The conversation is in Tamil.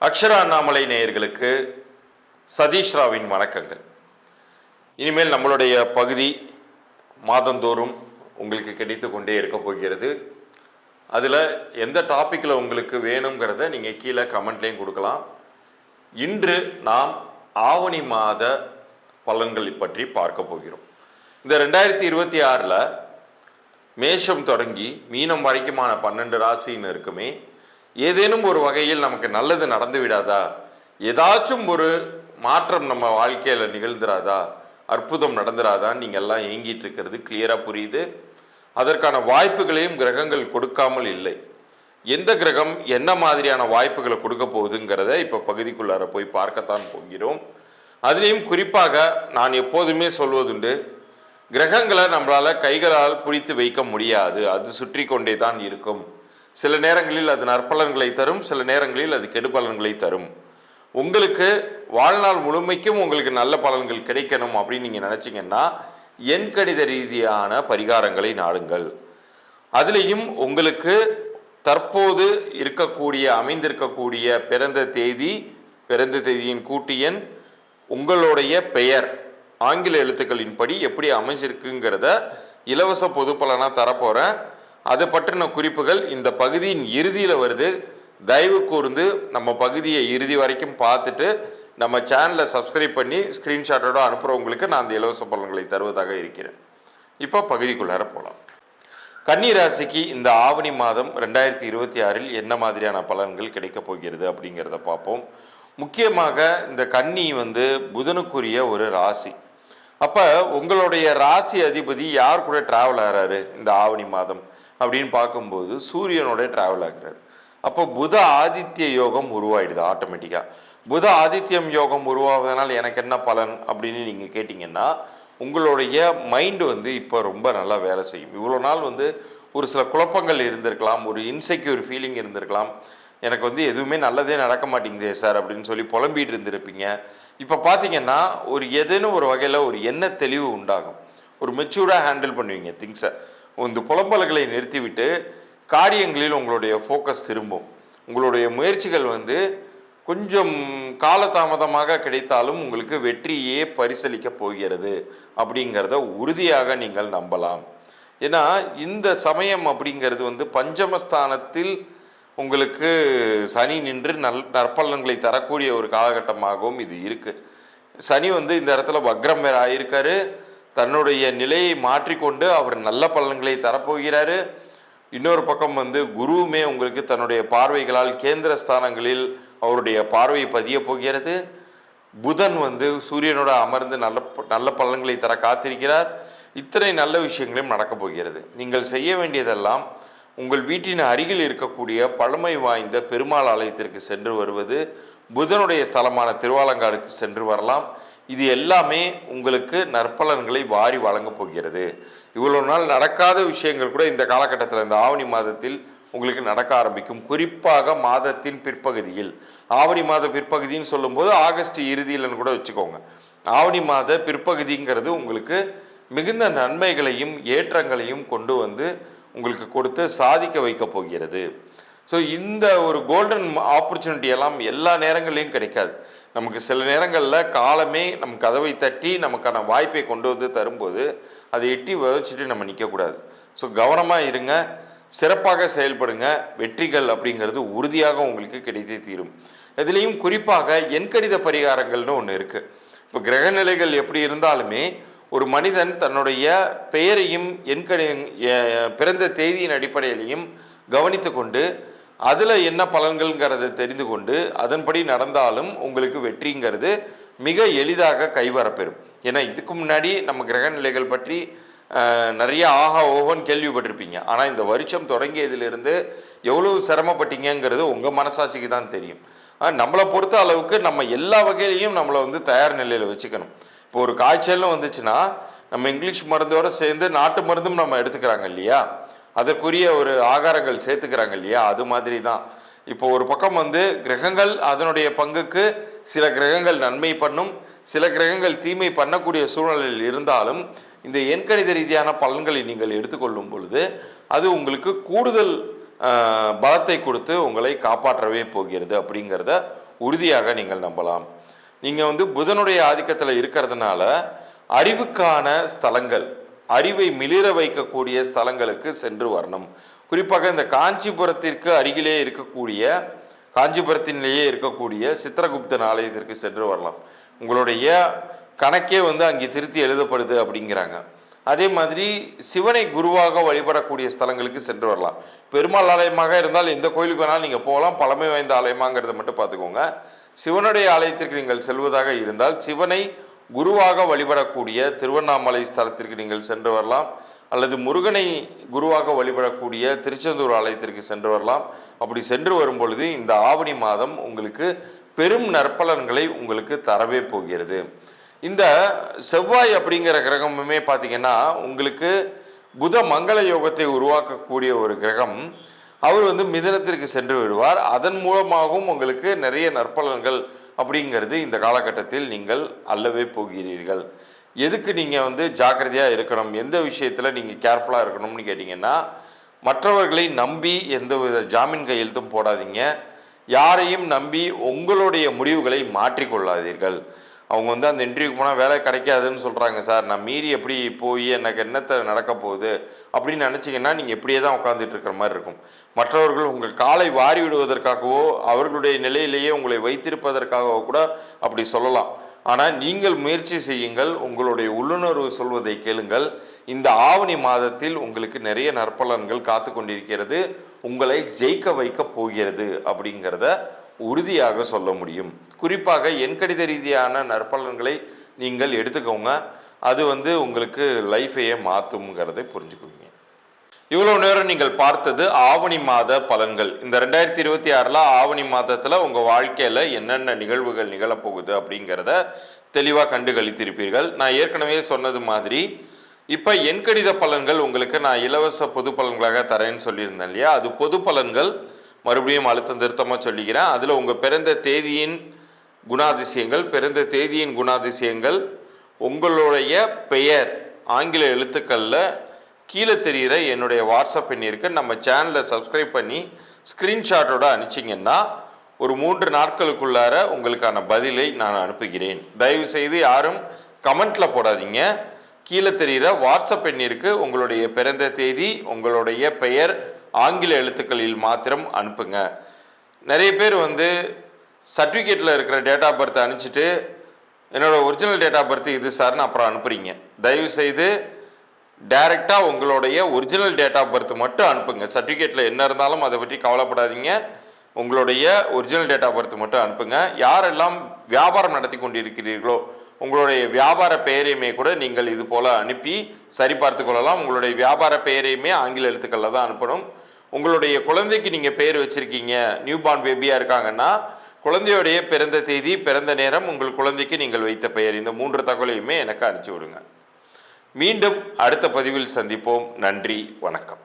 அக்ஷரா அண்ணாமலை நேயர்களுக்கு சதீஷ் ராவின் வணக்கங்கள். இனிமேல் நம்மளுடைய பகுதி மாதந்தோறும் உங்களுக்கு கிடைத்து கொண்டே இருக்க போகிறது. அதில் எந்த டாப்பிக்கில் உங்களுக்கு வேணுங்கிறத நீங்கள் கீழே கமெண்ட்லேயும் கொடுக்கலாம். இன்று நாம் ஆவணி மாத பலன்களை பற்றி பார்க்க போகிறோம். இந்த 2026 மேஷம் தொடங்கி மீனம் வரைக்குமான 12 ராசின்னு இருக்குமே, ஏதேனும் ஒரு வகையில் நமக்கு நல்லது நடந்து விடாதா, ஏதாச்சும் ஒரு மாற்றம் நம்ம வாழ்க்கையில் நிகழ்ந்துராதா, அற்புதம் நடந்துராதான்னு நீங்கள் எல்லாம் ஏங்கிட்டு இருக்கிறது கிளியராக புரியுது. அதற்கான வாய்ப்புகளையும் கிரகங்கள் கொடுக்காமல் இல்லை. எந்த கிரகம் என்ன மாதிரியான வாய்ப்புகளை கொடுக்க போகுதுங்கிறத இப்போ பகுதிக்குள்ளார போய் பார்க்கத்தான் போகிறோம். அதுலேயும் குறிப்பாக நான் எப்போதுமே சொல்வதுண்டு, கிரகங்களை நம்மளால் கைகளால் பிடித்து வைக்க முடியாது, அது சுற்றி கொண்டே தான் இருக்கும். சில நேரங்களில் அது நற்பலன்களை தரும், சில நேரங்களில் அது கெடுபலன்களை தரும். உங்களுக்கு வாழ்நாள் முழுமைக்கும் உங்களுக்கு நல்ல பலன்கள் கிடைக்கணும் அப்படின்னு நீங்கள் நினச்சிங்கன்னா எண்கணித ரீதியான பரிகாரங்களை நாடுங்கள். அதுலேயும் உங்களுக்கு தற்போது அமைந்திருக்கக்கூடிய பிறந்த தேதியின் கூட்டு எண், உங்களுடைய பெயர் ஆங்கில எழுத்துக்களின் படி எப்படி அமைஞ்சிருக்குங்கிறத இலவச பொது பலனாக தரப்போகிறேன். அதை பற்றின குறிப்புகள் இந்த பகுதியின் இறுதியில் வருது. தயவு கூர்ந்து நம்ம பகுதியை இறுதி வரைக்கும் பார்த்துட்டு நம்ம சேனலை சப்ஸ்கிரைப் பண்ணி ஸ்க்ரீன்ஷாட்டோட அனுப்புகிறவங்களுக்கு நான் அந்த இலவச பலன்களை தருவதாக இருக்கிறேன். இப்போ பகுதிக்குள்ளார போகலாம். கன்னி ராசிக்கு இந்த ஆவணி மாதம் 2026 என்ன மாதிரியான பலன்கள் கிடைக்க போகிறது அப்படிங்கிறத பார்ப்போம். முக்கியமாக இந்த கன்னி புதனுக்குரிய ஒரு ராசி. அப்போ உங்களுடைய ராசி அதிபதி யார் கூட டிராவல் ஆகிறாரு இந்த ஆவணி மாதம் அப்படின்னு பார்க்கும்போது சூரியனோட டிராவல் ஆகிறார். அப்போ புத ஆதித்ய யோகம் உருவாயிடுது ஆட்டோமேட்டிக்காக. புத ஆதித்யம் யோகம் உருவாவதனால் எனக்கு என்ன பலன் அப்படின்னு நீங்கள் கேட்டிங்கன்னா, உங்களுடைய மைண்டு இப்போ ரொம்ப நல்லா வேலை செய்யும். இவ்வளோ நாள் ஒரு சில குழப்பங்கள் இருந்திருக்கலாம், ஒரு இன்செக்யூர் ஃபீலிங் இருந்திருக்கலாம், எனக்கு எதுவுமே நல்லதே நடக்க மாட்டேங்குதே சார் அப்படின்னு சொல்லி புலம்பிகிட்டு இருந்திருப்பீங்க. இப்போ பார்த்தீங்கன்னா ஏதேனும் ஒரு வகையில் ஒரு எண்ண தெளிவு உண்டாகும், ஒரு மெச்சூர்டாக ஹேண்டில் பண்ணுவீங்க திங்ஸை. புலம்பல்களை நிறுத்திவிட்டு காரியங்களில் உங்களுடைய ஃபோக்கஸ் திரும்பும். உங்களுடைய முயற்சிகள் கொஞ்சம் காலதாமதமாக கிடைத்தாலும் உங்களுக்கு வெற்றியே பரிசளிக்க போகிறது அப்படிங்கிறத உறுதியாக நீங்கள் நம்பலாம். ஏன்னா இந்த சமயம் அப்படிங்கிறது பஞ்சமஸ்தானத்தில் உங்களுக்கு சனி நின்று நற்பலன்களை தரக்கூடிய ஒரு காலகட்டமாகவும் இது இருக்குது. சனி இந்த இடத்துல வக்ரம் வேற ஆயிருக்காரு. தன்னுடைய நிலையை மாற்றிக்கொண்டு அவர் நல்ல பலன்களை தரப்போகிறாரு. இன்னொரு பக்கம் குருவுமே உங்களுக்கு தன்னுடைய பார்வைகளால் கேந்திர ஸ்தானங்களில் அவருடைய பார்வை பதிய போகிறது. புதன் சூரியனோட அமர்ந்து நல்ல பலன்களை தர காத்திருக்கிறார். இத்தனை நல்ல விஷயங்களும் நடக்கப் போகிறது. நீங்கள் செய்ய வேண்டியதெல்லாம் உங்கள் வீட்டின் அருகில் இருக்கக்கூடிய பழமை வாய்ந்த பெருமாள் ஆலயத்திற்கு சென்று வருவது, புதனுடைய ஸ்தலமான திருவாலங்காடுக்கு சென்று வரலாம். இது எல்லாமே உங்களுக்கு நற்பலன்களை வாரி வழங்கப் போகிறது. இவ்வளோ நாள் நடக்காத விஷயங்கள் கூட இந்த காலகட்டத்தில், இந்த ஆவணி மாதத்தில் உங்களுக்கு நடக்க ஆரம்பிக்கும். குறிப்பாக மாதத்தின் பிற்பகுதியில், ஆவணி மாத பிற்பகுதின்னு சொல்லும்போது ஆகஸ்ட் இறுதியில்னு கூட வச்சுக்கோங்க. ஆவணி மாத பிற்பகுதிங்கிறது உங்களுக்கு மிகுந்த நன்மைகளையும் ஏற்றங்களையும் கொண்டு உங்களுக்கு கொடுத்து சாதிக்க வைக்க போகிறது. ஸோ இந்த ஒரு கோல்டன் ஆப்பர்ச்சுனிட்டி எல்லாம் எல்லா நேரங்களையும் கிடைக்காது. நமக்கு சில நேரங்களில் காலமே நம் கதவை தட்டி நமக்கான வாய்ப்பை கொண்டு தரும்போது அதை எட்டி வச்சுட்டு நம்ம நிற்கக்கூடாது. ஸோ கவனமாக இருங்க, சிறப்பாக செயல்படுங்க. வெற்றிகள் அப்படிங்கிறது உறுதியாக உங்களுக்கு கிடைத்தே தீரும். இதுலேயும் குறிப்பாக எண்கணித பரிகாரங்கள்னு ஒன்று இருக்குது. இப்போ கிரகநிலைகள் எப்படி இருந்தாலுமே ஒரு மனிதன் தன்னுடைய பெயரையும் பிறந்த தேதியின் அடிப்படையிலையும் கவனித்து கொண்டு அதில் என்ன பலன்கள்ங்கிறத தெரிந்து கொண்டு அதன்படி நடந்தாலும் உங்களுக்கு வெற்றிங்கிறது மிக எளிதாக கைவரப்பெறும். ஏன்னா இதுக்கு முன்னாடி நம்ம கிரக நிலைகள் பற்றி நிறைய ஓஹோன்னு கேள்விப்பட்டிருப்பீங்க. ஆனால் இந்த வருஷம் தொடங்கியதிலிருந்து எவ்வளவு சிரமப்பட்டீங்கிறது உங்கள் மனசாட்சிக்கு தான் தெரியும். நம்மளை பொறுத்த அளவுக்கு நம்ம எல்லா வகையிலையும் நம்மளை தயார் நிலையில் வச்சுக்கணும். இப்போ ஒரு காய்ச்சல்னு வந்துச்சுன்னா நம்ம இங்கிலீஷ் மருந்தோடு சேர்ந்து நாட்டு மருந்தும் நம்ம எடுத்துக்கிறாங்க இல்லையா, அதற்குரிய ஒரு ஆகாரங்கள் சேர்த்துக்கிறாங்க இல்லையா, அது மாதிரி தான். இப்போ ஒரு பக்கம் கிரகங்கள் அதனுடைய பங்குக்கு சில கிரகங்கள் நன்மை பண்ணும், சில கிரகங்கள் தீமை பண்ணக்கூடிய சூழ்நிலையில் இருந்தாலும் இந்த எண்கணித ரீதியான பலன்களை நீங்கள் எடுத்துக்கொள்ளும் பொழுது அது உங்களுக்கு கூடுதல் பலத்தை கொடுத்து உங்களை காப்பாற்றவே போகிறது அப்படிங்கிறத உறுதியாக நீங்கள் நம்பலாம். நீங்கள் வந்து புதனுடைய ஆதிக்கத்தில் இருக்கிறதுனால அறிவுக்கான ஸ்தலங்கள், அறிவை மிளிர வைக்கக்கூடிய ஸ்தலங்களுக்கு சென்று வரணும். குறிப்பாக இந்த காஞ்சிபுரத்திற்கு அருகிலே இருக்கக்கூடிய, காஞ்சிபுரத்திலேயே இருக்கக்கூடிய சித்திரகுப்தன் ஆலயத்திற்கு சென்று வரலாம். உங்களுடைய கணக்கே வந்து அங்கே திருத்தி எழுதப்படுது அப்படிங்கிறாங்க. அதே மாதிரி சிவனை குருவாக வழிபடக்கூடிய ஸ்தலங்களுக்கு சென்று வரலாம். பெருமாள் ஆலயமாக இருந்தால் எந்த கோயிலுக்கு வேணாலும் நீங்கள் போகலாம். பழமை வாய்ந்த ஆலயமாங்கிறத மட்டும் பார்த்துக்கோங்க. சிவனுடைய ஆலயத்திற்கு நீங்கள் செல்வதாக இருந்தால் சிவனை குருவாக வழிபடக்கூடிய திருவண்ணாமலை ஸ்தலத்திற்கு நீங்கள் சென்று வரலாம். அல்லது முருகனை குருவாக வழிபடக்கூடிய திருச்செந்தூர் ஆலயத்திற்கு சென்று வரலாம். அப்படி சென்று வரும் பொழுது இந்த ஆவணி மாதம் உங்களுக்கு பெரும் நற்பலன்களை உங்களுக்கு தரவே போகிறது. இந்த செவ்வாய் அப்படிங்கிற கிரகமுமே பார்த்தீங்கன்னா உங்களுக்கு புத மங்கள யோகத்தை உருவாக்கக்கூடிய ஒரு கிரகம். அவர் வந்து மிதனத்திற்கு சென்று வருவார். அதன் மூலமாகவும் உங்களுக்கு நிறைய நற்பலன்கள் அப்படிங்கிறது இந்த காலகட்டத்தில் நீங்கள் அல்லவே போகிறீர்கள். எதுக்கு நீங்கள் வந்து ஜாக்கிரதையாக இருக்கணும், எந்த விஷயத்தில் நீங்கள் கேர்ஃபுல்லாக இருக்கணும்னு கேட்டிங்கன்னா, மற்றவர்களை நம்பி எந்த வித ஜாமீன் கையெழுத்தும் போடாதீங்க. யாரையும் நம்பி உங்களுடைய முடிவுகளை மாற்றிக்கொள்ளாதீர்கள். அவங்க வந்து அந்த இன்டர்வியூக்கு போனால் வேலை கிடைக்காதுன்னு சொல்கிறாங்க சார், நான் மீறி எப்படி போய் எனக்கு என்னத்தை நடக்க போகுது அப்படின்னு நினச்சிங்கன்னா நீங்கள் இப்படியே தான் உட்காந்துட்டு இருக்கிற மாதிரி இருக்கும். மற்றவர்கள் உங்கள் காலை வாரி விடுவதற்காகவோ அவர்களுடைய நிலையிலேயே உங்களை வைத்திருப்பதற்காகவோ கூட அப்படி சொல்லலாம். ஆனால் நீங்கள் முயற்சி செய்யுங்கள், உங்களுடைய உள்ளுணர்வு சொல்வதை கேளுங்கள். இந்த ஆவணி மாதத்தில் உங்களுக்கு நிறைய நற்பலன்கள் காத்து கொண்டிருக்கிறது. உங்களை ஜெயிக்க வைக்க போகிறது அப்படிங்கிறத உறுதியாக சொல்ல முடியும். குறிப்பாக எண்கணித ரீதியான நற்பலன்களை நீங்கள் எடுத்துக்கோங்க. அது வந்து உங்களுக்கு லைஃபையே மாற்றுங்கிறதை புரிஞ்சுக்குவீங்க. இவ்வளவு நேரம் நீங்கள் பார்த்தது ஆவணி மாத பலன்கள். இந்த 2026 ஆவணி மாதத்தில் உங்கள் வாழ்க்கையில் என்னென்ன நிகழ்வுகள் நிகழப்போகுது அப்படிங்கிறத தெளிவாக கண்டுகளித்திருப்பீர்கள். நான் ஏற்கனவே சொன்னது மாதிரி இப்போ எண்கணித பலன்கள் உங்களுக்கு நான் இலவச பொது பலன்களாக தரேன்னு சொல்லியிருந்தேன் இல்லையா, அது பொது பலன்கள். மறுபடியும் அழுத்தம் திருத்தமாக சொல்லிக்கிறேன். அதில் உங்கள் பிறந்த தேதியின் குணாதிசயங்கள், பிறந்த தேதியின் குணாதிசயங்கள், உங்களுடைய பெயர் ஆங்கில எழுத்துக்களில் கீழே தெரிகிற என்னுடைய வாட்ஸ்அப் எண்ணிற்கு நம்ம சேனலை சப்ஸ்கிரைப் பண்ணி ஸ்க்ரீன்ஷாட்டோட அனுப்பிச்சிங்கன்னா ஒரு 3 நாட்களுக்குள்ளார உங்களுக்கான பதிலை நான் அனுப்புகிறேன். தயவு செய்து யாரும் கமெண்ட்டில் போடாதீங்க. கீழே தெரிகிற வாட்ஸ்அப் எண்ணிற்கு உங்களுடைய பிறந்த தேதி, உங்களுடைய பெயர் ஆங்கில எழுத்துக்களில் மாத்திரம் அனுப்புங்க. நிறைய பேர் வந்து சர்டிஃபிகேட்டில் இருக்கிற டேட் ஆஃப் பர்த் அனுப்பிச்சிட்டு என்னோட ஒரிஜினல் டேட் ஆஃப் பர்த் இது சார்னு அப்புறம் அனுப்புகிறீங்க. தயவுசெய்து டைரெக்டாக உங்களுடைய ஒரிஜினல் டேட் ஆஃப் பர்த் மட்டும் அனுப்புங்க. சர்டிஃபிகேட்டில் என்ன இருந்தாலும் அதை பற்றி கவலைப்படாதீங்க. உங்களுடைய ஒரிஜினல் டேட் ஆஃப் பர்த் மட்டும் அனுப்புங்க. யாரெல்லாம் வியாபாரம் நடத்தி கொண்டிருக்கிறீர்களோ உங்களுடைய வியாபார பெயரையுமே கூட நீங்கள் இது போல் அனுப்பி சரிபார்த்து கொள்ளலாம். உங்களுடைய வியாபார பெயரையுமே ஆங்கில எழுத்துக்களில் தான் அனுப்பணும். உங்களுடைய குழந்தைக்கு நீங்கள் பெயர் வச்சுருக்கீங்க, நியூ பார்ன் பேபியாக இருக்காங்கன்னா குழந்தையுடைய பிறந்த தேதி, பிறந்த நேரம், உங்கள் குழந்தைக்கு நீங்கள் வைத்த பெயர், இந்த 3 தகவலையுமே எனக்கு அனுப்பிச்சி விடுங்க. மீண்டும் அடுத்த பதிவில் சந்திப்போம். நன்றி, வணக்கம்.